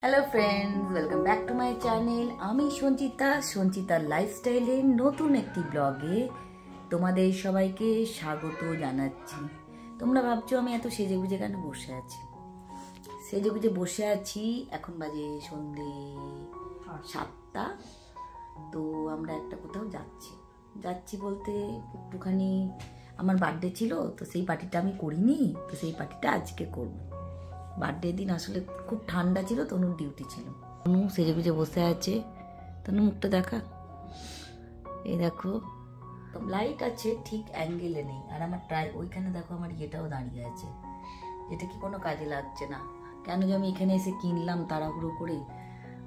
Hello friends, welcome back to my channel. আমি সঞ্চিতার লাইফস্টাইলের নতুন একটি ব্লগে তোমাদের সবাইকে স্বাগত জানাচ্ছি। তোমরা ভাবছো আমি এত সেজেগুজে কেন বসে আছি? সেজেগুজে বসে আছি, এখন বাজে সন্ধে 7টা। তো আমরা একটা কোথাও যাচ্ছি বলতে একটুখানি আমার বার্থডে ছিল, তো সেই পার্টিটা আমি করিনি, তো সেই পার্টিটা আজকে করবো। বার্থডে দিন আসলে খুব ঠান্ডা ছিল, তনুর ডিউটি ছিল। তনু সেজে গুজে বসে আছে। তনু মুখটা দেখা, এই দেখো লাইট আছে, ঠিক অ্যাঙ্গেলে নেই। আর আমার ওইখানে দেখো আমার ইয়েটাও দাঁড়িয়ে আছে, যেটা কি কোনো কাজে লাগছে না। কেন যে আমি এখানে এসে কিনলাম তাড়াহুড়ো করে,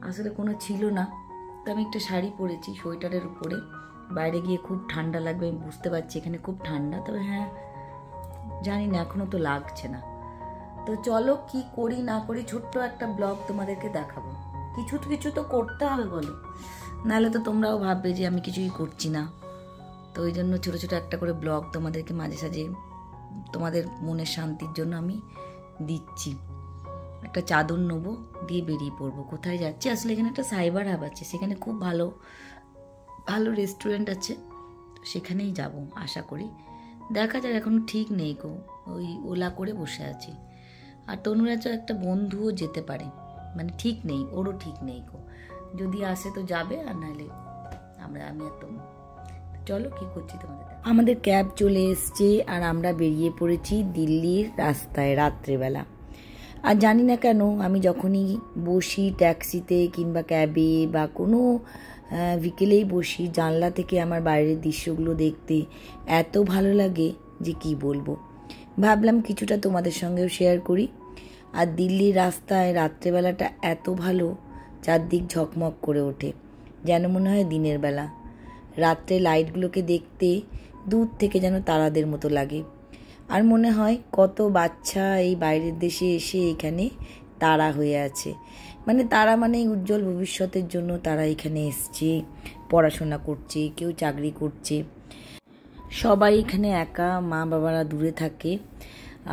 আসলে কোনো ছিল না। তো আমি একটা শাড়ি পরেছি সোয়েটারের উপরে। বাইরে গিয়ে খুব ঠান্ডা লাগবে আমি বুঝতে পারছি, এখানে খুব ঠান্ডা। তবে হ্যাঁ, জানি না, এখনো তো লাগছে না। তো চলো কি করি না করি ছোট্ট একটা ব্লগ তোমাদেরকে দেখাবো। কিছু তো করতে হবে বলো, নাহলে তো তোমরাও ভাববে যে আমি কিছুই করছি না। তো ওই জন্য ছোট ছোট একটা করে ব্লগ তোমাদেরকে মাঝে সাঝে তোমাদের মনের শান্তির জন্য আমি দিচ্ছি। একটা চাদর নেবো, দিয়ে বেরিয়ে পড়বো। কোথায় যাচ্ছি? আসলে এখানে একটা সাইবার হাব আছে, সেখানে খুব ভালো ভালো রেস্টুরেন্ট আছে, তো সেখানেই যাব আশা করি। দেখা যাক, এখনো ঠিক নেই গো, ওই ওলা করে বসে আছি। আর তনুর একটা বন্ধুও যেতে পারে, মানে ঠিক নেই, ওরও ঠিক নেই গো। যদি আসে তো যাবে, আর নাহলে আমি আর তনু। চলো কি করছি তোমাদের। আমাদের ক্যাব চলে এসছে আর আমরা বেরিয়ে পড়েছি দিল্লির রাস্তায় রাত্রেবেলা। আর জানি না কেন আমি যখনই বসি ট্যাক্সিতে কিংবা ক্যাবে বা কোনো বিকেলেই বসি, জানলা থেকে আমার বাইরের দৃশ্যগুলো দেখতে এত ভালো লাগে যে কি বলবো। ভাবলাম কিছুটা তোমাদের সঙ্গেও শেয়ার করি। আর দিল্লির রাস্তায় রাত্রেবেলাটা এত ভালো, চারদিক ঝকমক করে ওঠে, যেন মনে হয় দিনের বেলা। রাত্রে লাইটগুলোকে দেখতে দূর থেকে যেন তারাদের মতো লাগে। আর মনে হয় কত বাচ্চা এই বাইরের দেশে এসে এখানে তারা হয়ে আছে। মানে তারা মানে উজ্জ্বল ভবিষ্যতের জন্য তারা এখানে এসছে, পড়াশোনা করছে, কেউ চাকরি করছে। সবাই এখানে একা, মা বাবারা দূরে থাকে।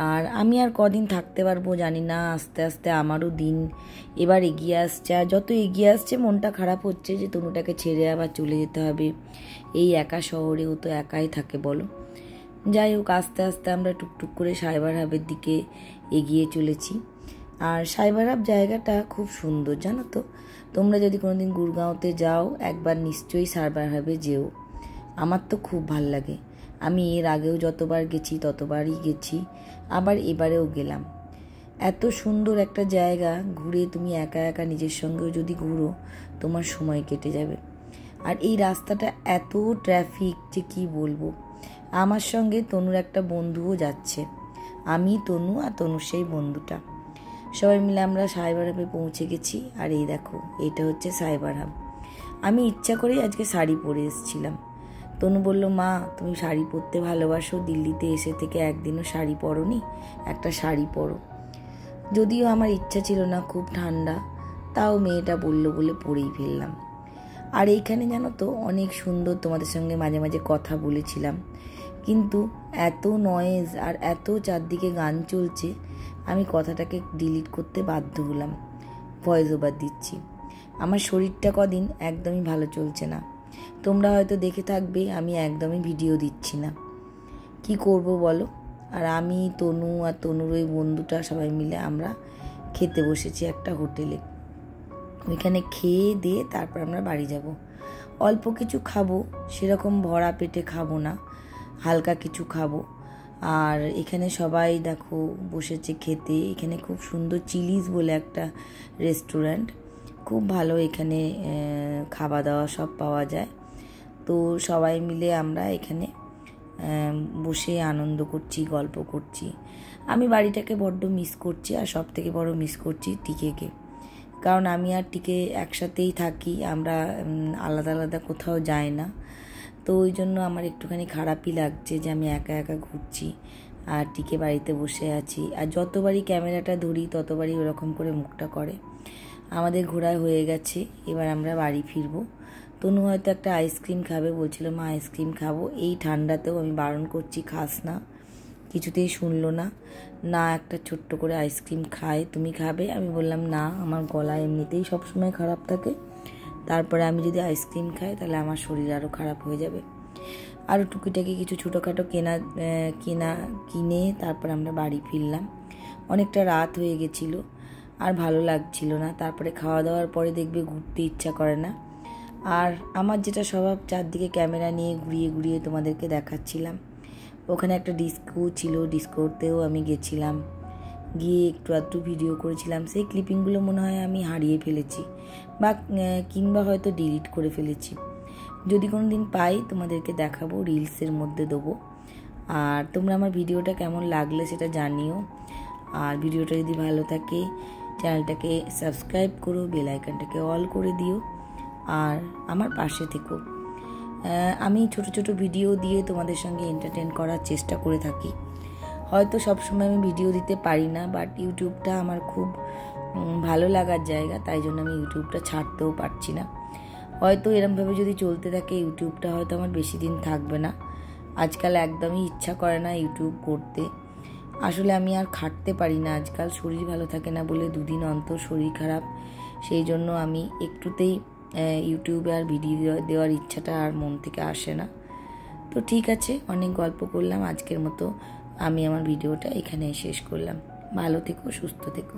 আর আমি আর কদিন থাকতে পারবো জানি না। আস্তে আস্তে আমারও দিন এবার এগিয়ে আসছে, আর যত এগিয়ে আসছে মনটা খারাপ হচ্ছে যে তনুটাকে ছেড়ে আবার চলে যেতে হবে এই একা শহরে। ও তো একাই থাকে বলো। যাই হোক, আস্তে আস্তে আমরা টুকটুক করে সাইবার হাবের দিকে এগিয়ে চলেছি। আর সাইবার হাব জায়গাটা খুব সুন্দর, জানো তো। তোমরা যদি কোনোদিন গুরগাঁওতে যাও, একবার নিশ্চয়ই সাইবার হাবে যেও। আমার তো খুব ভাল লাগে। আমি এর আগেও যতবার গেছি ততবারই গেছি, আবার এবারেও গেলাম। এত সুন্দর একটা জায়গা, ঘুরে তুমি একা একা নিজের সঙ্গেও যদি ঘুরো, তোমার সময় কেটে যাবে। আর এই রাস্তাটা এত ট্রাফিক যে কি বলবো। আমার সঙ্গে তনুর একটা বন্ধুও যাচ্ছে, আমি, তনু আর তনুর সেই বন্ধুটা। সবাই মিলে আমরা সাইবার হাবে পৌঁছে গেছি। আর এই দেখো, এটা হচ্ছে সাইবার হাব। আমি ইচ্ছা করেই আজকে শাড়ি পরে এসেছিলাম। তনু বলল, মা তুমি শাড়ি পরতে ভালোবাসো, দিল্লিতে এসে থেকে একদিনও শাড়ি পরোনি, একটা শাড়ি পরো। যদিও আমার ইচ্ছা ছিল না, খুব ঠান্ডা, তাও মেয়েটা বলল বলে পরেই ফেললাম। আর এইখানে জানো তো অনেক সুন্দর, তোমাদের সঙ্গে মাঝে মাঝে কথা বলেছিলাম, কিন্তু এত নয়েজ আর এত চারদিকে গান চলছে, আমি কথাটাকে ডিলিট করতে বাধ্য হলাম। ভয়েস ওভার দিচ্ছি। আমার শরীরটা কদিন একদমই ভালো চলছে না, তোমরা হয়তো দেখে থাকবে আমি একদমই ভিডিও দিচ্ছি না। কি করব বলো। আর আমি, তনু আর তনুর ওই বন্ধুটা সবাই মিলে আমরা খেতে বসেছি একটা হোটেলে। ওইখানে খেয়ে দিয়ে তারপর আমরা বাড়ি যাব। অল্প কিছু খাবো, সেরকম ভরা পেটে খাবো না, হালকা কিছু খাবো। আর এখানে সবাই দেখো বসেছে খেতে। এখানে খুব সুন্দর চিলিজ বলে একটা রেস্টুরেন্ট, খুব ভালো এখানে খাওয়া দাওয়া সব পাওয়া যায়। তো সবাই মিলে আমরা এখানে বসে আনন্দ করছি, গল্প করছি। আমি বাড়িটাকে বড্ড মিস করছি, আর সব থেকে বড় মিস করছি টিকেকে। কারণ আমি আর টিকে একসাথেই থাকি, আমরা আলাদা আলাদা কোথাও যাই না। তো ওই জন্য আমার একটুখানি খারাপই লাগছে যে আমি একা একা ঘুরছি আর টিকে বাড়িতে বসে আছি। আর যতবারই ক্যামেরাটা ধরি ততবারই ওরকম করে মুখটা করে। আমাদের ঘোরা হয়ে গেছে, এবার আমরা বাড়ি ফিরবো। তনু হয়তো একটা আইসক্রিম খাবে, বলছিল মা আইসক্রিম খাবো। এই ঠান্ডাতেও আমি বারণ করছি, খাস না, কিছুতেই শুনলো না। না একটা ছোট্ট করে আইসক্রিম খায়, তুমি খাবে? আমি বললাম না, আমার গলা এমনিতেই সবসময় খারাপ থাকে, তারপরে আমি যদি আইসক্রিম খাই তাহলে আমার শরীর আরও খারাপ হয়ে যাবে। আরও টুকিটাকি কিছু ছোটোখাটো কিনে তারপর আমরা বাড়ি ফিরলাম। অনেকটা রাত হয়ে গেছিলো, আর ভালো লাগছিল না। তারপরে খাওয়া দাওয়ার পরে দেখবে ঘুরতে ইচ্ছা করে না। আর আমার যেটা স্বভাব, চারদিকে ক্যামেরা নিয়ে ঘুরিয়ে ঘুরিয়ে তোমাদেরকে দেখাচ্ছিলাম। ওখানে একটা ডিস্কো ছিল, ডিস্কোতেও আমি গেছিলাম, গিয়ে একটু আধটু ভিডিও করেছিলাম। সেই ক্লিপিংগুলো মনে হয় আমি হারিয়ে ফেলেছি বা কিংবা হয়তো ডিলিট করে ফেলেছি। যদি কোনো দিন পাই তোমাদেরকে দেখাবো, রিলসের মধ্যে দেবো। আর তোমরা আমার ভিডিওটা কেমন লাগলে সেটা জানিও। আর ভিডিওটা যদি ভালো থাকে চ্যানেলটাকে সাবস্ক্রাইব করো, বেল আইকনটাকে অল করে দিও, আর আমার পাশে থেকো। আমি ছোট ছোট ভিডিও দিয়ে তোমাদের সঙ্গে এন্টারটেন করার চেষ্টা করে থাকি। হয়তো সবসময় আমি ভিডিও দিতে পারি না, বাট ইউটিউবটা আমার খুব ভালো লাগার জায়গা, তাই জন্য আমি ইউটিউবটা ছাড়তেও পারছি না। হয়তো এরমভাবে যদি চলতে থাকে ইউটিউবটা হয়তো আমার বেশি দিন থাকবে না। আজকাল একদমই ইচ্ছা করে না ইউটিউব করতে। আসলে আমি আর খাটতে পারি না আজকাল, শরীর ভালো থাকে না বলে দুদিন অন্তর শরীর খারাপ, সেই জন্য আমি একটুতেই ইউটিউবে আর ভিডিও দেওয়ার ইচ্ছাটা আর মন থেকে আসে না। তো ঠিক আছে, অনেক গল্প করলাম, আজকের মতো আমি আমার ভিডিওটা এখানে শেষ করলাম। ভালো থেকো, সুস্থ থেকো।